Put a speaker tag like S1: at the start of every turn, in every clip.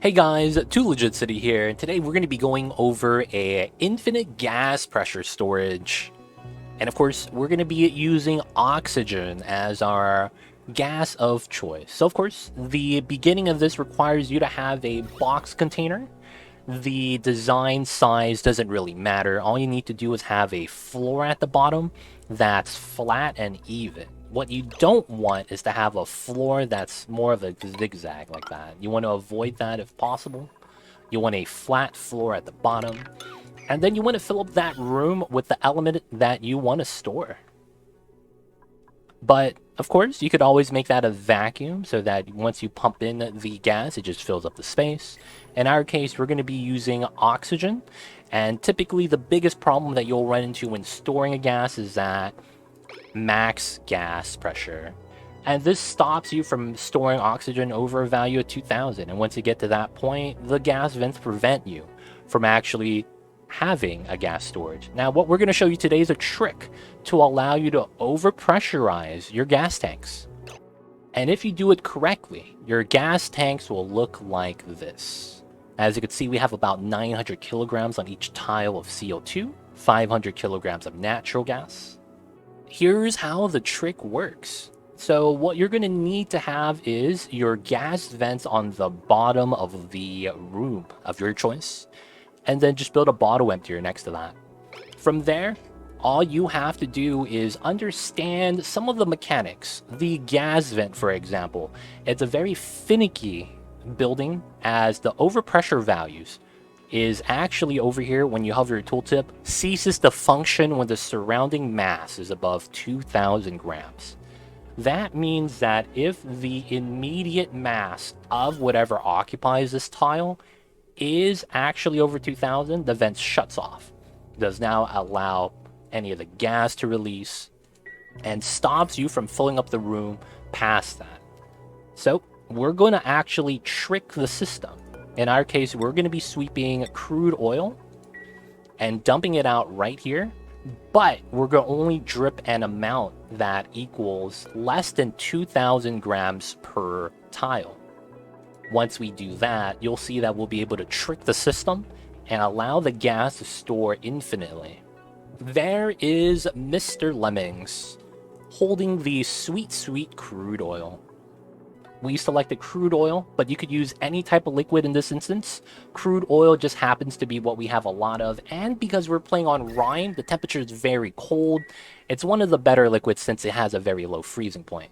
S1: Hey guys, Too Legit City here, and today we're going to be going over a infinite gas pressure storage. And of course, we're going to be using oxygen as our gas of choice. So of course, the beginning of this requires you to have a box container. The design size doesn't really matter. All you need to do is have a floor at the bottom that's flat and even. What you don't want is to have a floor that's more of a zigzag like that. You want to avoid that if possible. You want a flat floor at the bottom. And then you want to fill up that room with the element that you want to store. But of course, you could always make that a vacuum so that once you pump in the gas, it just fills up the space. In our case, we're going to be using oxygen. And typically, the biggest problem that you'll run into when storing a gas is that max gas pressure. And this stops you from storing oxygen over a value of 2000. And once you get to that point, the gas vents prevent you from actually having a gas storage. Now, what we're going to show you today is a trick to allow you to over-pressurize your gas tanks. And if you do it correctly, your gas tanks will look like this. As you can see, we have about 900 kilograms on each tile of CO2, 500 kilograms of natural gas. Here's how the trick works. So what you're going to need to have is your gas vents on the bottom of the room of your choice, and then just build a bottle emptier next to that. From there, all you have to do is understand some of the mechanics. The gas vent, for example, it's a very finicky building, as the overpressure values is actually over here when you hover your tooltip, ceases to function when the surrounding mass is above 2,000 grams. That means that if the immediate mass of whatever occupies this tile is actually over 2,000, the vent shuts off. Does now allow any of the gas to release and stops you from filling up the room past that. So we're going to actually trick the system. In our case, we're going to be sweeping crude oil and dumping it out right here, but we're going to only drip an amount that equals less than 2,000 grams per tile. Once we do that, you'll see that we'll be able to trick the system and allow the gas to store infinitely. There is Mr. Lemmings holding the sweet, sweet crude oil. We selected crude oil, but you could use any type of liquid in this instance. Crude oil just happens to be what we have a lot of, and because we're playing on Rime, the temperature is very cold. It's one of the better liquids since it has a very low freezing point.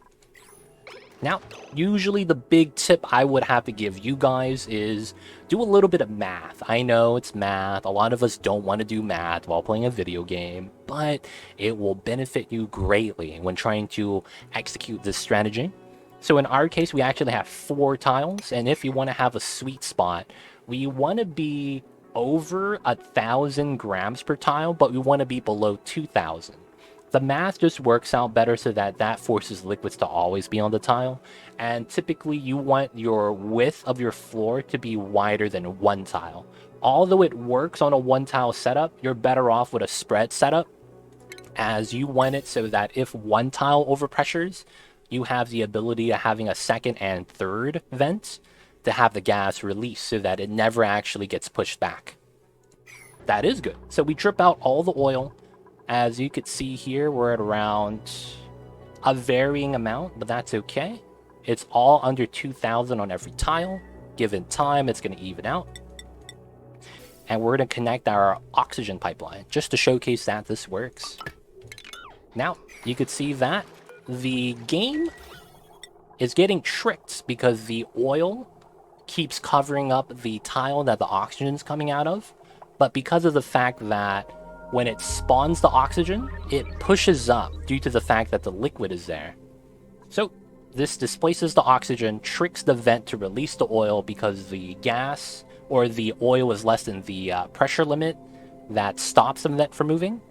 S1: Now, usually the big tip I would have to give you guys is do a little bit of math. I know it's math. A lot of us don't want to do math while playing a video game, but it will benefit you greatly when trying to execute this strategy. So in our case, we actually have 4 tiles, and if you want to have a sweet spot, we want to be over 1,000 grams per tile, but we want to be below 2,000. The math just works out better so that forces liquids to always be on the tile, and typically you want your width of your floor to be wider than 1 tile. Although it works on a 1 tile setup, you're better off with a spread setup, as you want it so that if 1 tile overpressures, you have the ability of having a second and third vent to have the gas release so that it never actually gets pushed back. That is good. So we drip out all the oil. As you could see here, we're at around a varying amount, but that's okay. It's all under 2,000 on every tile. Given time, it's going to even out. And we're going to connect our oxygen pipeline just to showcase that this works. Now, you could see that the game is getting tricked because the oil keeps covering up the tile that the oxygen is coming out of. But because of the fact that when it spawns the oxygen, it pushes up due to the fact that the liquid is there. So this displaces the oxygen, tricks the vent to release the oil because the gas or the oil is less than the pressure limit that stops the vent from moving.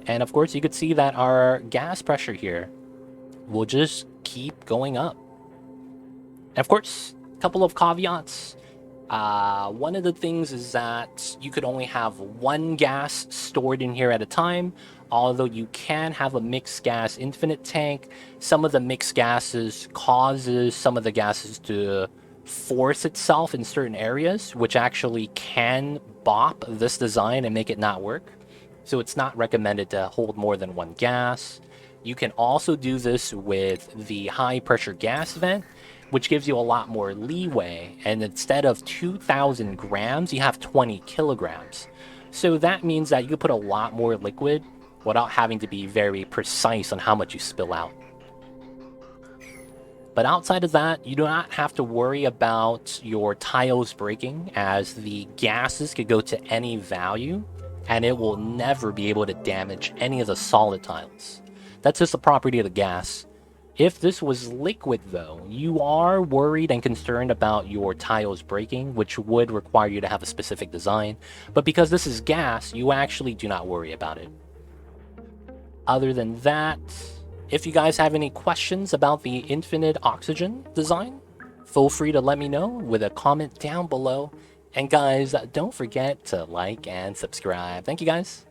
S1: And of course, you could see that our gas pressure here will just keep going up. And of course, a couple of caveats. One of the things is that you could only have 1 gas stored in here at a time, although you can have a mixed gas infinite tank. Some of the mixed gases causes some of the gases to force itself in certain areas, which actually can bop this design and make it not work. So it's not recommended to hold more than one gas. You can also do this with the high pressure gas vent, which gives you a lot more leeway. And instead of 2,000 grams, you have 20 kilograms. So that means that you can put a lot more liquid without having to be very precise on how much you spill out. But outside of that, you do not have to worry about your tiles breaking, as the gases could go to any value and it will never be able to damage any of the solid tiles. That's just the property of the gas. If this was liquid though, you are worried and concerned about your tiles breaking, which would require you to have a specific design. But because this is gas, you actually do not worry about it. Other than that, if you guys have any questions about the infinite oxygen design, feel free to let me know with a comment down below. And guys, don't forget to like and subscribe. Thank you guys.